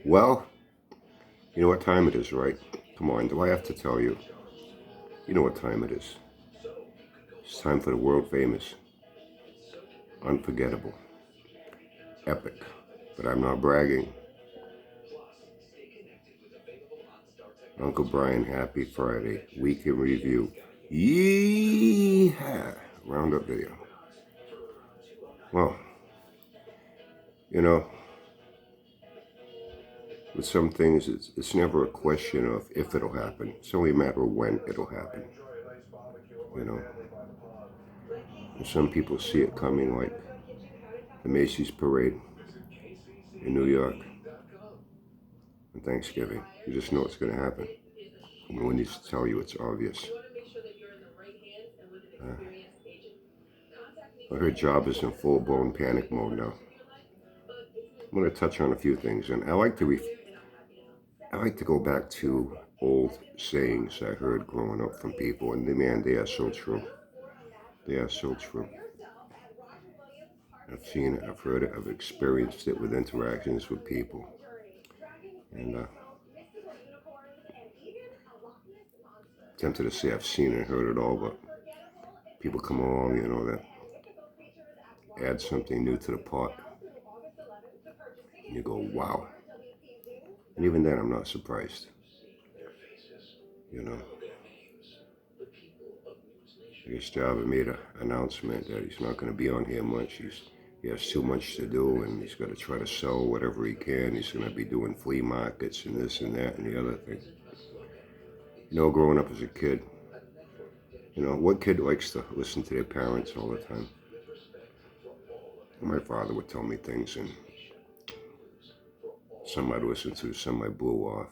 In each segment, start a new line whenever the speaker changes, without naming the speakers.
Well, you know what time it is, right? Come on, do I have to tell you? You know what time it is. It's time for the world famous, unforgettable, epic. But I'm not bragging. Uncle Brian, happy Friday. Week in review. Yeehaw! Roundup video. Well, you know, with some things, it's never a question of if it'll happen. It's only a matter of when it'll happen. You know, and some people see it coming, like the Macy's parade in New York on Thanksgiving. You just know it's going to happen. No one needs to tell you, it's obvious. Her job is in full-blown panic mode now. I'm going to touch on a few things, and I like to go back to old sayings I heard growing up from people, and man, they are so true. They are so true. I've seen it, I've heard it, I've experienced it with interactions with people, and tempted to say I've seen it, heard it all, but people come along, that add something new to the pot, and you go, wow. And even then, I'm not surprised. His job made an announcement that he's not going to be on here much. He has too much to do, and he's got to try to sell whatever he can. He's going to be doing flea markets and this and that and the other thing. Growing up as a kid, what kid likes to listen to their parents all the time? My father would tell me things, and some I'd listen to, some I blew off.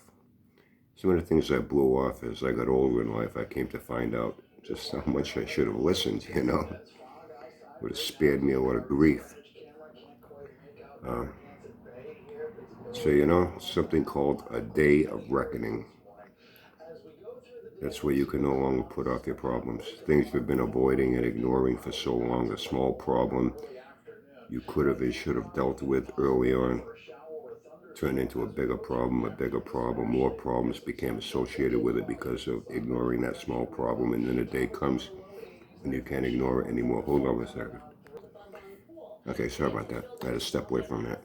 Some of the things I blew off as I got older in life, I came to find out just how much I should have listened, Would have spared me a lot of grief. So, something called a day of reckoning. That's where you can no longer put off your problems. Things you've been avoiding and ignoring for so long. A small problem you could have and should have dealt with early on turned into a bigger problem, more problems became associated with it because of ignoring that small problem, and then a day comes and you can't ignore it anymore. Hold on a second. Okay, sorry about that. I had to step away from that.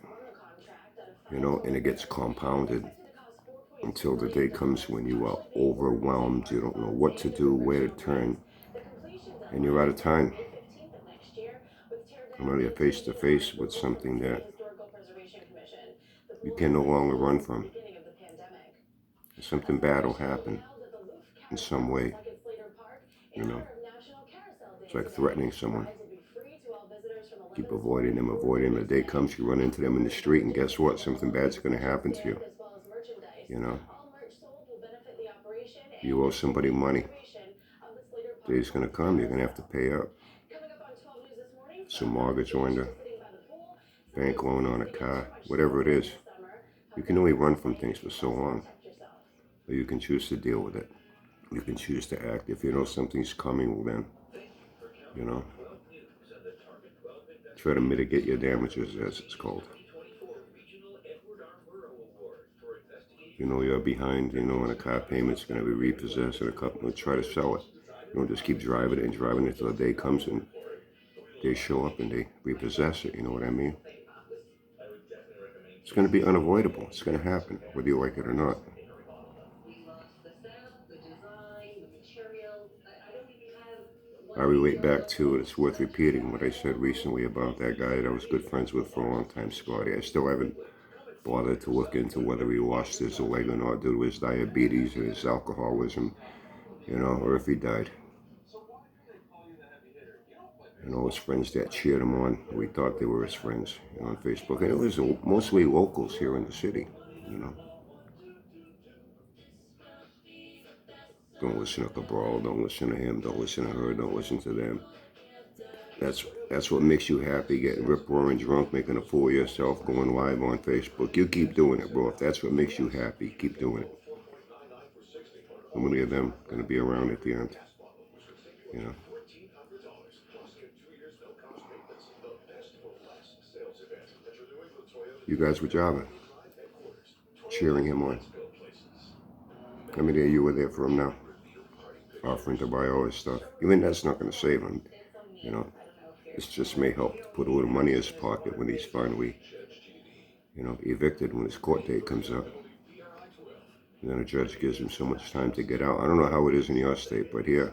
And it gets compounded until the day comes when you are overwhelmed, you don't know what to do, where to turn, and you're out of time. And you're face to face with something that you can no longer run from. Something bad will happen in some way. It's like threatening someone. Keep avoiding them, avoiding them. The day comes, you run into them in the street, and guess what? Something bad's going to happen to you. You owe somebody money. The day's going to come, you're going to have to pay up. Some mortgage lender, bank loan on a car, whatever it is. You can only run from things for so long. Or you can choose to deal with it. You can choose to act. If you know something's coming, well then, try to mitigate your damages, as it's called. You're behind, and a car payment's going to be repossessed and a couple will try to sell it. You don't just keep driving it and driving it until the day comes and they show up and they repossess it, you know what I mean? It's going to be unavoidable. It's going to happen, whether you like it or not. I relate back to it. It's worth repeating what I said recently about that guy that I was good friends with for a long time, Scotty. I still haven't bothered to look into whether he lost his leg or not due to his diabetes or his alcoholism, or if he died. And all his friends that cheered him on, we thought they were his friends, on Facebook. And it was mostly locals here in the city, Don't listen to Cabral, don't listen to him, don't listen to her, don't listen to them. That's what makes you happy, getting rip-roaring drunk, making a fool of yourself, going live on Facebook. You keep doing it, bro. If that's what makes you happy, keep doing it. How many of them going to be around at the end? You guys were jobbing. cheering him on. How many of you were there for him now? Offering to buy all his stuff. Even that's not going to save him. You know, this just may help to put a little money in his pocket when he's finally, evicted, when his court date comes up. And then a judge gives him so much time to get out. I don't know how it is in your state, but here,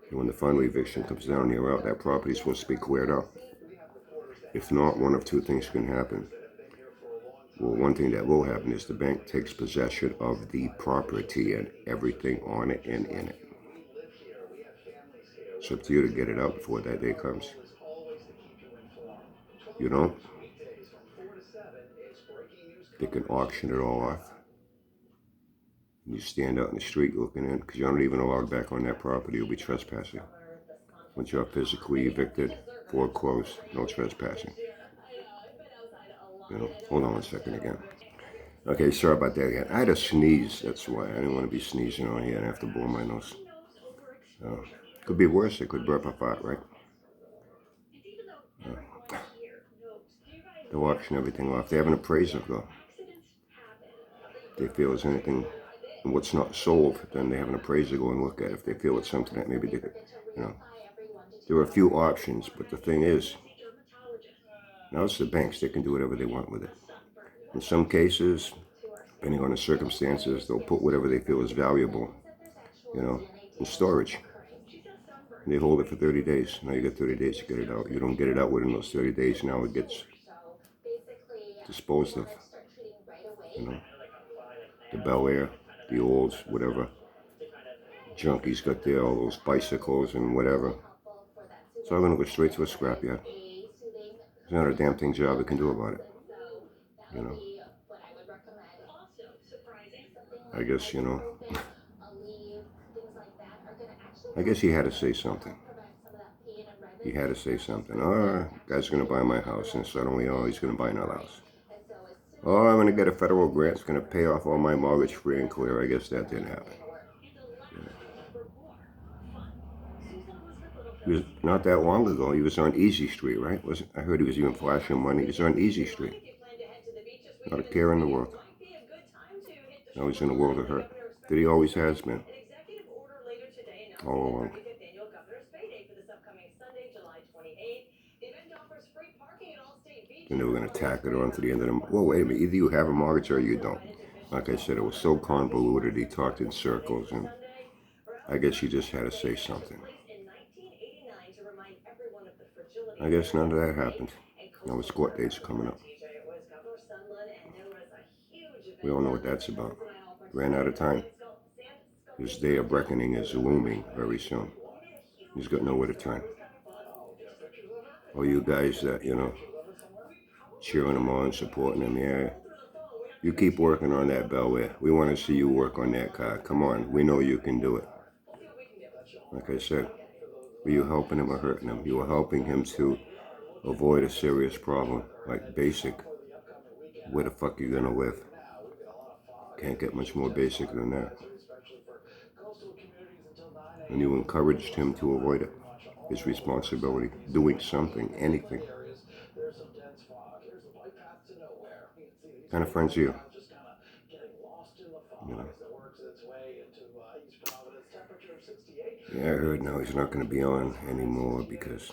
when the final eviction comes down, you're out, that property's supposed to be cleared up. If not, one of two things can happen. Well, one thing that will happen is the bank takes possession of the property and everything on it and in it. It's up to you to get it out before that day comes. You know? They can auction it all off. You stand out in the street looking in, because you're not even allowed back on that property. You'll be trespassing. Once you're physically evicted, foreclosed, no trespassing. Hold on 1 second again. Okay, sorry about that again. I had a sneeze, that's why. I didn't want to be sneezing on here and have to blow my nose. Could be worse, it could burp a fart, right? They'll auction everything off. They have an appraiser, though. If they feel there's anything and what's not sold, then they have an appraiser go and look at it. If they feel it's something that maybe they could, There are a few options, but the thing is, now it's the banks. They can do whatever they want with it. In some cases, depending on the circumstances, they'll put whatever they feel is valuable, in storage. And they hold it for 30 days. Now you got 30 days to get it out. You don't get it out within those 30 days, now it gets disposed of. The Bel Air, the Olds, whatever. Junkies got there, all those bicycles and whatever. It's all going to go straight to a scrapyard. There's not a damn thing Java can do about it. I guess, I guess he had to say something. He had to say something. Oh, guy's going to buy my house, and suddenly, he's going to buy another house. Oh, I'm going to get a federal grant. It's going to pay off all my mortgage free and clear. I guess that didn't happen. He was, not that long ago, he was on Easy Street, right? I heard he was even flashing money. He was on Easy Street. Not a care in the world. Now he's in a world of hurt. That he always has been. All along. And they were going to tack it on to the end of the... Well, wait a minute. Either you have a mortgage or you don't. Like I said, it was so convoluted. He talked in circles, and I guess he just had to say something. I guess none of that happened. Now his court date's coming up. We all know what that's about. Ran out of time. His day of reckoning is looming very soon. He's got nowhere to turn. All you guys that, cheering him on, supporting him, yeah. You keep working on that, Bel Air. We want to see you work on that car. Come on, we know you can do it. Like I said, were you helping him or hurting him? You were helping him to avoid a serious problem, like basic. Where the fuck are you gonna live? Can't get much more basic than that. And you encouraged him to avoid it. His responsibility, doing something, anything. What kind of friends are you? Yeah, I heard now he's not going to be on anymore because,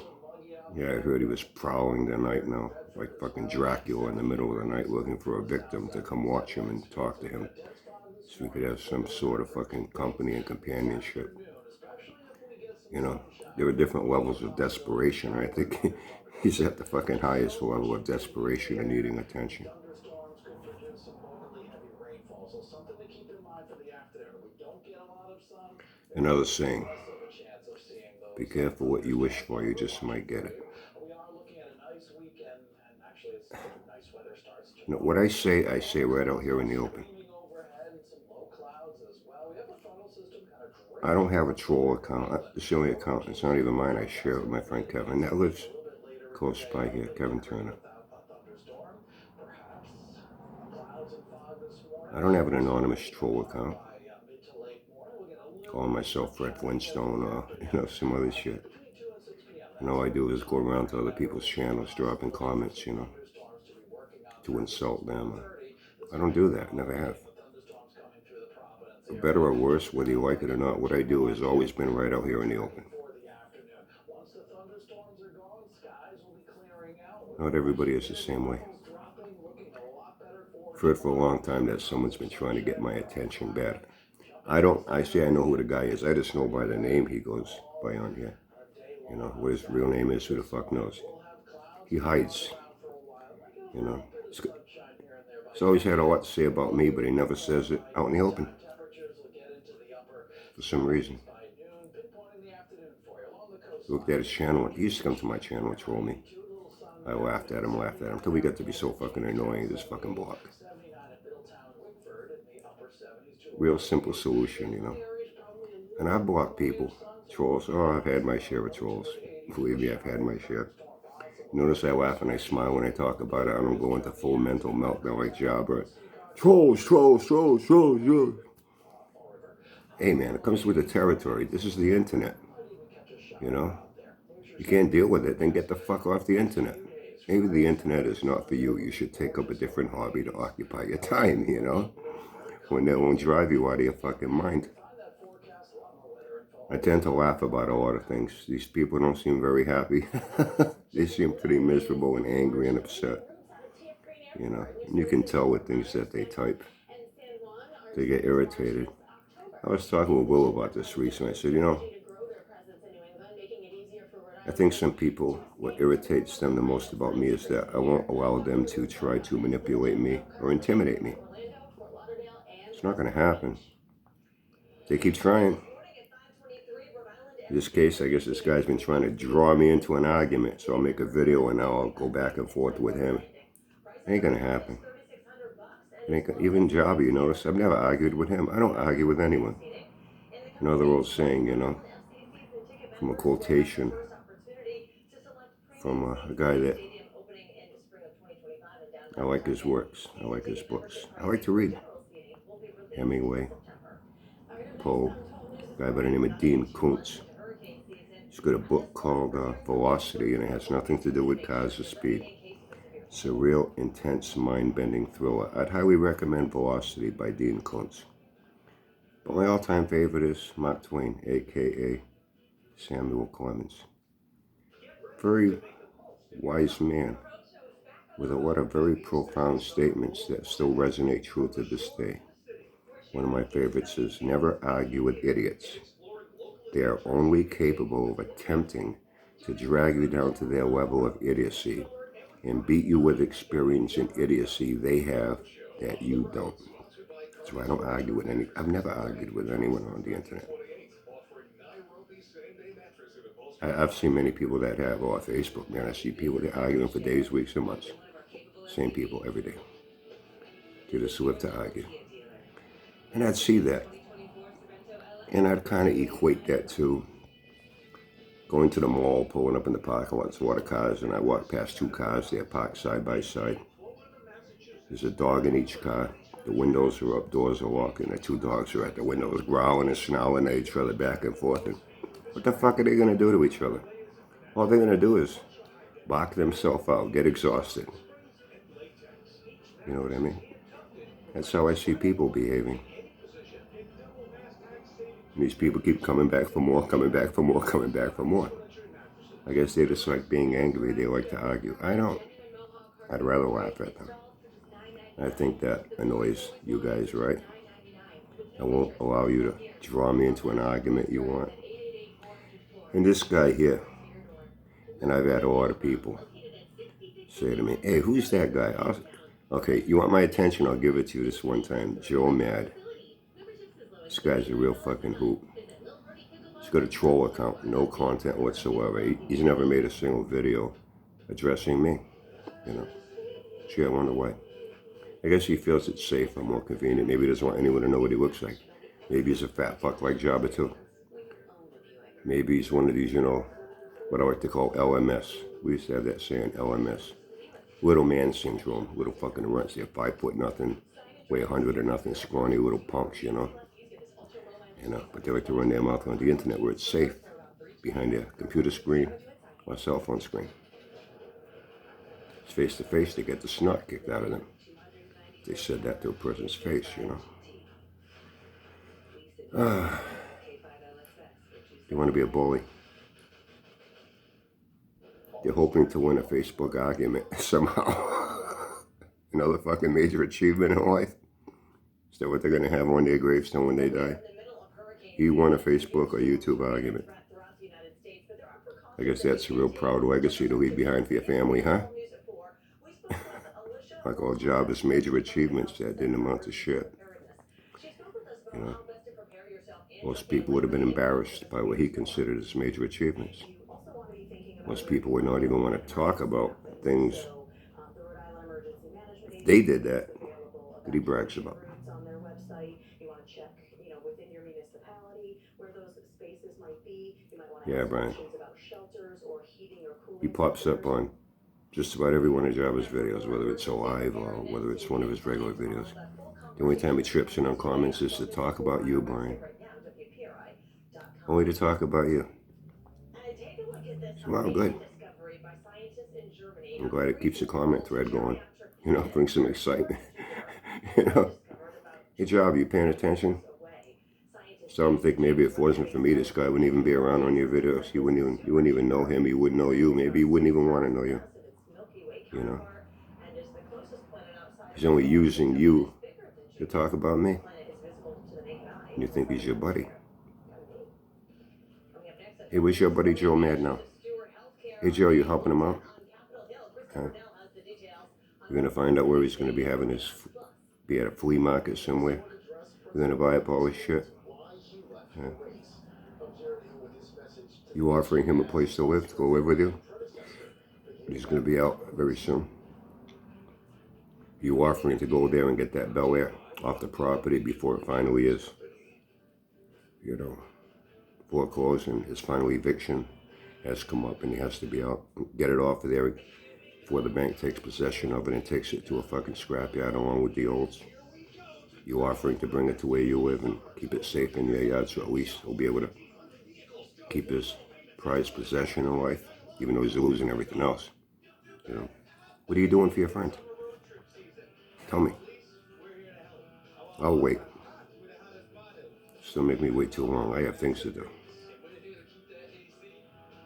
I heard he was prowling the night now, like fucking Dracula in the middle of the night looking for a victim to come watch him and talk to him so he could have some sort of fucking company and companionship. There are different levels of desperation. I think he's at the fucking highest level of desperation and needing attention. Another saying, be careful what you wish for, you just might get it. What I say right out here in the open. I don't have a troll account. It's the only account. It's not even mine. I share it with my friend Kevin. That lives close by here, Kevin Turner. I don't have an anonymous troll account. Calling myself Fred Flintstone or some other shit. And all I do is go around to other people's channels, dropping comments, to insult them. I don't do that. Never have. For better or worse, whether you like it or not, what I do has always been right out here in the open. Not everybody is the same way. I've heard for a long time that someone's been trying to get my attention bad. I say I know who the guy is. I just know by the name he goes by on here. You know, what his real name is, who the fuck knows. He hides. You know, he's always had a lot to say about me, but he never says it out in the open. For some reason. Looked at his channel. He used to come to my channel and troll me. I laughed at him, until we got to be so fucking annoying, this fucking block. Real simple solution, you know. And I block people. Trolls. Oh, I've had my share of trolls. Believe me, I've had my share. Notice I laugh and I smile when I talk about it. I don't go into full mental meltdown like Jabber. Trolls. Hey man, it comes with the territory. This is the internet. You know? You can't deal with it, then get the fuck off the internet. Maybe the internet is not for you. You should take up a different hobby to occupy your time, you know? When that won't drive you out of your fucking mind. I tend to laugh about a lot of things. These people don't seem very happy. They seem pretty miserable and angry and upset. You know, you can tell with things that they type. They get irritated. I was talking with Will about this recently. I said, you know, I think some people, what irritates them the most about me is that I won't allow them to try to manipulate me or intimidate me. It's not going to happen. They keep trying. In this case, I guess this guy's been trying to draw me into an argument, so I'll make a video and I'll go back and forth with him. It ain't going to happen. Even Jabba, you notice, I've never argued with him. I don't argue with anyone. Another old saying, you know, from a quotation from a guy that I like his works. I like his books. I like to read. Hemingway, Poe, a guy by the name of Dean Koontz. He's got a book called Velocity, and it has nothing to do with cars or speed. It's a real intense, mind-bending thriller. I'd highly recommend Velocity by Dean Koontz. But my all-time favorite is Mark Twain, a.k.a. Samuel Clemens. Very wise man with a lot of very profound statements that still resonate true to this day. One of my favorites is, never argue with idiots. They are only capable of attempting to drag you down to their level of idiocy and beat you with experience and idiocy they have that you don't. So I don't argue with I've never argued with anyone on the internet. I've seen many people that have off Facebook, man. I see people that are arguing for days, weeks, and months. Same people every day. They just live to argue. And I'd see that. And I'd kind of equate that to going to the mall, pulling up in the parking lot, a lot of cars, and I walk past two cars, they're parked side by side. There's a dog in each car. The windows are up, doors are locked, and the two dogs are at the windows growling and snarling at each other back and forth. And what the fuck are they going to do to each other? All they're going to do is bark themselves out, get exhausted. You know what I mean? That's how I see people behaving. And these people keep coming back for more, coming back for more, coming back for more. I guess they just like being angry. They like to argue. I don't. I'd rather laugh at them. I think that annoys you guys, right? I won't allow you to draw me into an argument you want. And this guy here, and I've had a lot of people say to me, hey, who's that guy? Okay, you want my attention? I'll give it to you this one time. Joe Mad. This guy's a real fucking hoot. He's got a troll account, no content whatsoever. He's never made a single video addressing me, you know. Gee, I wonder why. I guess he feels it's safe or more convenient. Maybe he doesn't want anyone to know what he looks like. Maybe he's a fat fuck like Jabba too. Maybe he's one of these, you know, what I like to call LMS. We used to have that saying, LMS. Little man syndrome. Little fucking runts. They're 5 foot nothing, weigh 100 or nothing, scrawny little punks, you know. But they like to run their mouth on the internet where it's safe, behind their computer screen or cell phone screen. It's face to face, they get the snot kicked out of them. They said that to a person's face, you know. They want to be a bully. They're hoping to win a Facebook argument somehow. Another fucking major achievement in life. Is that what they're going to have on their gravestone when they die? You won a Facebook or YouTube argument. I guess that's a real proud legacy to leave behind for your family, huh? Like all Java's major achievements that didn't amount to shit. You know, most people would have been embarrassed by what he considered as major achievements. Most people would not even want to talk about things. They did that he brags about. Yeah, Brian. He pops up on just about every one of Java's videos, whether it's a live or whether it's one of his regular videos. The only time he trips in on comments is to talk about you, Brian. Only to talk about you. Wow, good. I'm glad it keeps the comment thread going. You know, brings some excitement. You know, hey, Java, you paying attention? So I'm thinking maybe if it wasn't for me, this guy wouldn't even be around on your videos. You wouldn't even know him. He wouldn't know you. Maybe he wouldn't even want to know you. You know, he's only using you to talk about me. And you think he's your buddy. Hey, where's your buddy Joe Mad now? Hey, Joe, you helping him out? Okay. You're gonna find out where he's gonna be having his, be at a flea market somewhere. You're gonna buy up all his shit. Yeah. You offering him a place to live, to go live with you? He's gonna be out very soon. You offering to go there and get that Bel Air off the property before it finally is, you know, foreclosed and his final eviction has come up and he has to be out, get it off of there before the bank takes possession of it and takes it to a fucking scrapyard along with the olds. You offering to bring it to where you live and keep it safe in your yard so at least he'll be able to keep his prized possession in life, even though he's losing everything else. You know, what are you doing for your friend? Tell me. I'll wait. Still make me wait too long. I have things to do.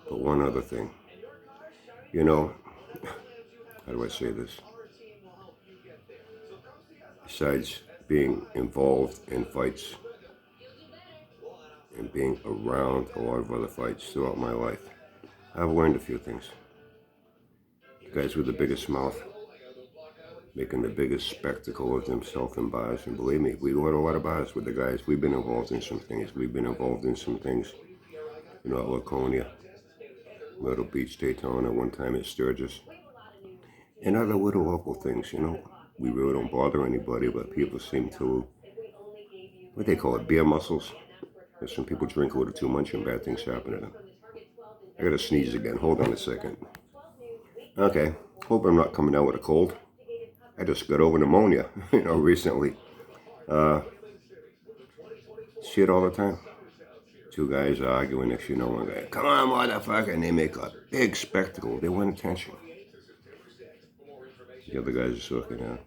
But one other thing. You know, how do I say this? Besides being involved in fights and being around a lot of other fights throughout my life, I've learned a few things. The guys with the biggest mouth, making the biggest spectacle of themselves in bars. And believe me, we go to a lot of bars with the guys. We've been involved in some things. You know, at Laconia, Myrtle Beach, Daytona, one time at Sturgis. And other little local things, you know. We really don't bother anybody, but people seem to, what they call it, beer muscles. There's some people drink a little too much and bad things happen to them. I gotta sneeze again. Hold on a second. Okay. Hope I'm not coming down with a cold. I just got over pneumonia, you know, recently. See it all the time. Two guys arguing, next you know, one guy, come on, motherfucker, and they make a big spectacle. They want attention. The other guys are looking at.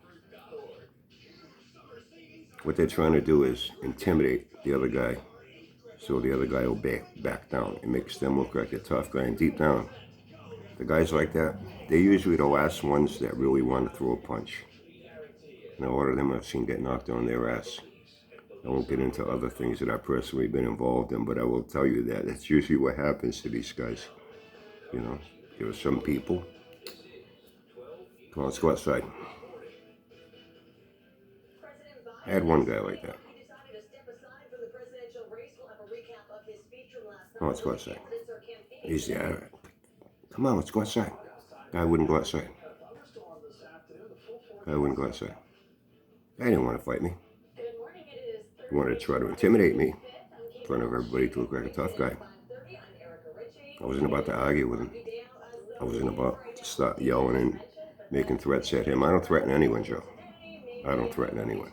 What they're trying to do is intimidate the other guy, so the other guy will back down. It makes them look like a tough guy, and deep down, the guys like that, they're usually the last ones that really want to throw a punch. And a lot of them I've seen get knocked on their ass. I won't get into other things that I've personally been involved in, but I will tell you that that's usually what happens to these guys. You know, there are some people. Come on, let's go outside. I had one guy like that. Come on, let's go outside. He's there. Come on, let's go outside. Guy wouldn't go outside. Guy wouldn't go outside. Guy didn't want to fight me. He wanted to try to intimidate me in front of everybody to look like a tough guy. I wasn't about to argue with him. I wasn't about to start yelling and making threats at him. I don't threaten anyone, Joe. I don't threaten anyone.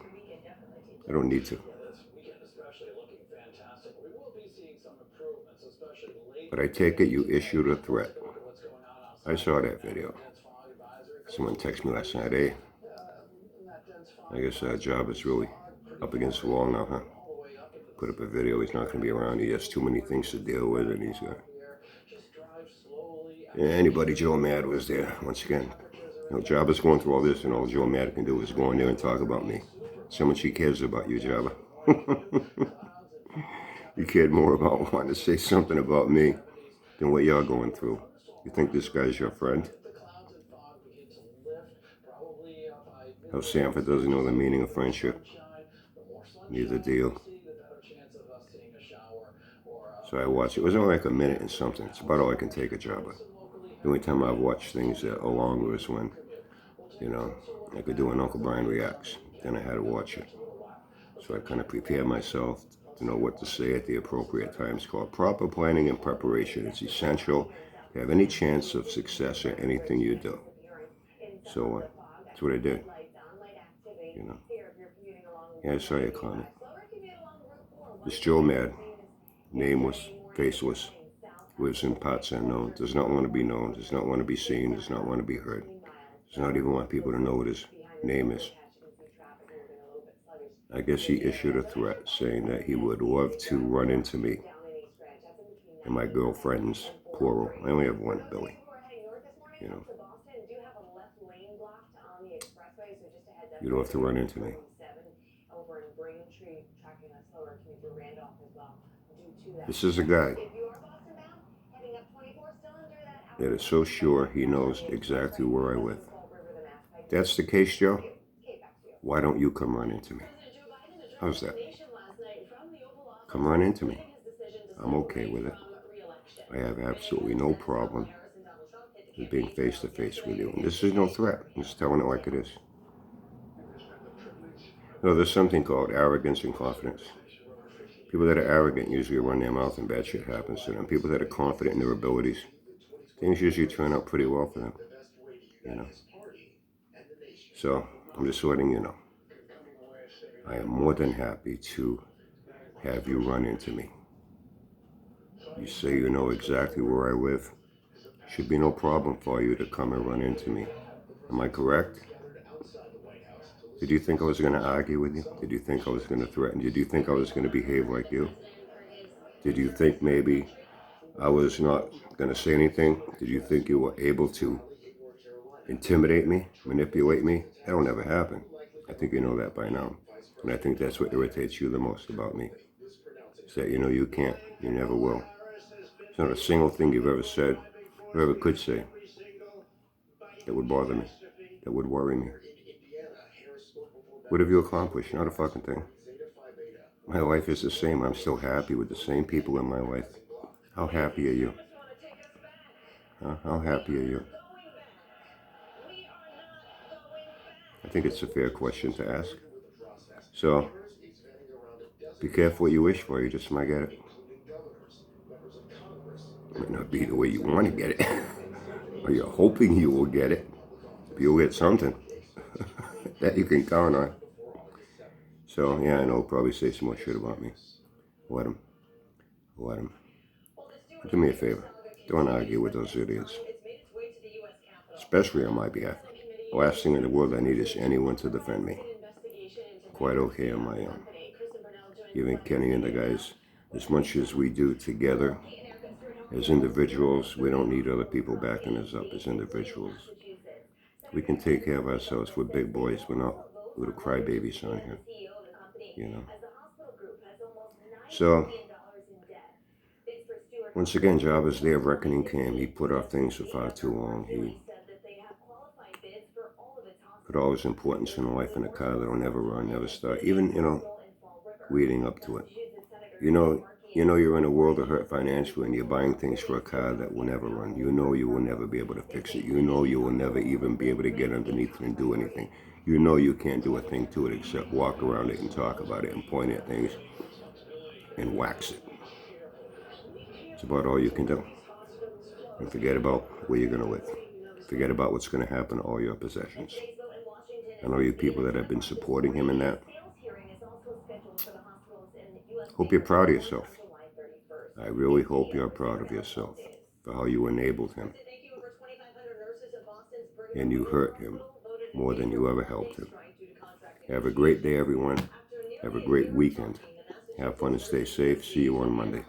I don't need to. But I take it you issued a threat. I saw that video. Someone texted me last night, hey, I guess Job is really up against the wall now, huh? Put up a video, he's not going to be around. He has too many things to deal with, and he's got... Yeah, anybody Joe Mad was there, once again. Jabba is going through all this, and all Joe Mad can do is go in there and talk about me. So much he cares about you, Jabba. You cared more about wanting to say something about me than what you're going through. You think this guy's your friend? How Sanford doesn't know the meaning of friendship. Neither do you. So I watched it. It was only like a minute and something. It's about all I can take, a Jabba. The only time I've watched things that are longer is when, I could do an Uncle Brian Reacts. Then I had to watch it. So I kind of prepare myself to know what to say at the appropriate times. Called proper planning and preparation. It's essential to have any chance of success in anything you do. So that's what I did. Yeah, I saw your comment. This Joe Mad, nameless, faceless, lives in parts unknown, does not want to be known, does not want to be seen, does not want to be heard, does not even want people to know what his name is. I guess he issued a threat saying that he would love to run into me and my girlfriends, plural. I only have one, Billy. You'd love to run into me. This is a guy that is so sure he knows exactly where I live. If that's the case, Joe, why don't you come run into me? How's that? Come run into me. I'm okay with it. I have absolutely no problem with being face to face with you. And this is no threat. I'm just telling it like it is. There's something called arrogance and confidence. People that are arrogant usually run their mouth and bad shit happens to them. People that are confident in their abilities, things usually turn out pretty well for them. So I'm just letting you know. I am more than happy to have you run into me. You say you know exactly where I live. Should be no problem for you to come and run into me. Am I correct? Did you think I was going to argue with you? Did you think I was going to threaten you? Did you think I was going to behave like you? Did you think maybe I was not going to say anything? Did you think you were able to intimidate me, manipulate me? That'll never happen. I think you know that by now. And I think that's what irritates you the most about me. Is that you know you can't, you never will. There's not a single thing you've ever said, or ever could say, that would bother me, that would worry me. What have you accomplished? Not a fucking thing. My life is the same. I'm still happy with the same people in my life. How happy are you? How happy are you? I think it's a fair question to ask. So, be careful what you wish for. You just might get it. It might not be the way you want to get it. Or you're hoping you will get it. But you'll get something. That you can count on. So, yeah, I know he'll probably say some more shit about me. Let him. Do me a favor. Don't argue with those idiots. Especially on my behalf. The last thing in the world I need is anyone to defend me. Quite okay on my own. Even Kenny and the guys, as much as we do together, as individuals, we don't need other people backing us up as individuals. We can take care of ourselves. We're big boys. We're not little crybabies on here. So, once again, Jabba's day of reckoning came. He put off things for far too long. He put all his importance in life in a car that'll never run, never start. Even, leading up to it. You know you're in a world of hurt financially and you're buying things for a car that will never run. You know you will never be able to fix it. You know you will never even be able to get underneath it and do anything. You know you can't do a thing to it except walk around it and talk about it and point at things and wax it. It's about all you can do. And forget about where you're going to live. Forget about what's going to happen to all your possessions. And all you people that have been supporting him in that, hope you're proud of yourself. I really hope you're proud of yourself for how you enabled him. And you hurt him more than you ever helped him. Have a great day, everyone. Have a great weekend. Have fun and stay safe. See you on Monday.